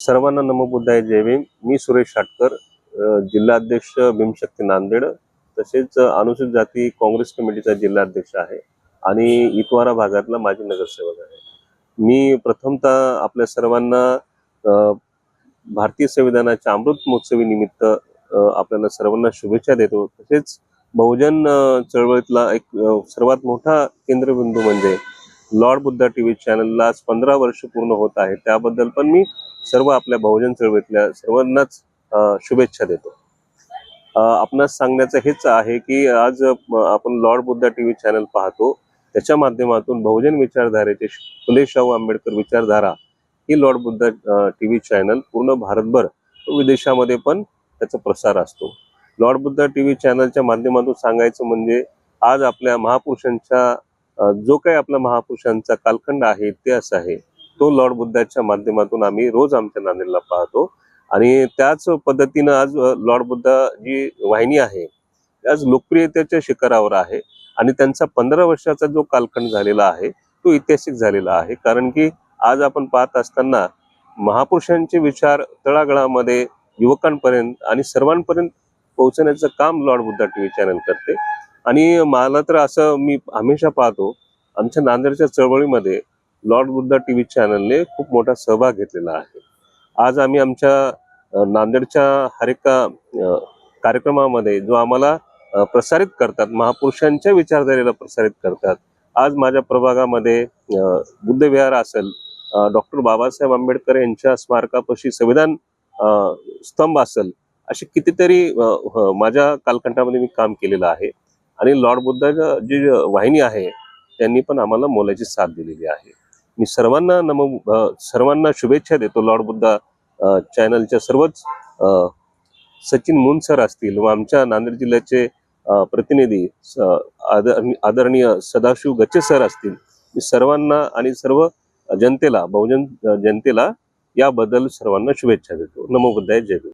सर्वांना नमो बुद्धाय जय भीम. मी सुरेश शाटकर, जिल्हाध्यक्ष भीमशक्ती नांदेड, तसेच अनुसूचित जाती काँग्रेस कमिटीचा जिल्हाध्यक्ष आहे आणि इतवारा भागातला माजी नगरसेवक आहे. मी प्रथमतः आपल्या सर्वांना भारतीय संविधानाच्या अमृत महोत्सवी निमित्त आपल्याला सर्वांना शुभेच्छा देतो. तसेच बहुजन चळवळीतला एक सर्वात मोठा केंद्रबिंदू म्हणजे लॉर्ड बुद्धा टीव्ही चॅनलला आज 15 वर्ष पूर्ण होत आहे. त्याबद्दल पण मी सर्व आपल्या बहुजन चळवळीतल्या सर्वांनाच शुभेच्छा देतो. आपणास सांगण्याचं हेच आहे की आज आपण लॉर्ड बुद्धा टीव्ही चॅनल पाहतो. त्याच्या माध्यमातून बहुजन विचारधारेचे फुले शाहू आंबेडकर विचारधारा ही लॉर्ड बुद्धा टीव्ही चॅनल पूर्ण भारतभर विदेशामध्ये पण त्याचा प्रसार असतो. लॉर्ड बुद्धा टीव्ही चॅनलच्या माध्यमातून सांगायचं म्हणजे आज आपल्या महापुरुषांच्या जो काही आपल्या महापुरुषांचा कालखंड आहे, इतिहास आहे, तो लॉर्ड बुद्धाच्या माध्यमातून आम्ही रोज आमच्या नांदेडला पाहतो. आणि त्याच पद्धतीनं आज लॉर्ड बुद्धा जी वाहिनी आहे आज लोकप्रियतेच्या शिखरावर आहे आणि त्यांचा 15 वर्षाचा जो कालखंड झालेला आहे तो ऐतिहासिक झालेला आहे. कारण की आज आपण पाहत असताना महापुरुषांचे विचार तळागाळामध्ये युवकांपर्यंत आणि सर्वांपर्यंत पोहोचण्याचं काम लॉर्ड बुद्धा टीव्ही चॅनल करते. आणि मला तर असं मी हमेशा पाहतो आमच्या नांदेडच्या चळवळीमध्ये लॉर्ड बुद्धा टीव्ही चॅनलने खूप मोठा सहभाग घेतलेला आहे. आज आम्ही आमच्या नांदेडच्या हर एका कार्यक्रमामध्ये जो आम्हाला प्रसारित करतात, महापुरुषांच्या विचारधारेला प्रसारित करतात. आज माझ्या प्रभागामध्ये बुद्ध विहार असेल, डॉक्टर बाबासाहेब आंबेडकर यांच्या स्मारकापाशी संविधान स्तंभ असेल, अशी कितीतरी माझ्या कालखंडामध्ये मी काम केलेलं आहे. आणि लॉर्ड बुद्धाच्या जी वाहिनी आहे त्यांनी पण आम्हाला मोलाची साथ दिलेली आहे. मी सर्वांना शुभेच्छा देतो. लॉर्ड बुद्धा चॅनलच्या सर्वच सचिन मुन सर असतील व आमच्या नांदेड जिल्ह्याचे प्रतिनिधी आदरणीय सदाशिव गच्चे सर असतील, मी सर्वांना आणि सर्व जनतेला, बहुजन जनतेला याबद्दल सर्वांना शुभेच्छा देतो. नमो बुद्धाय जय भीम.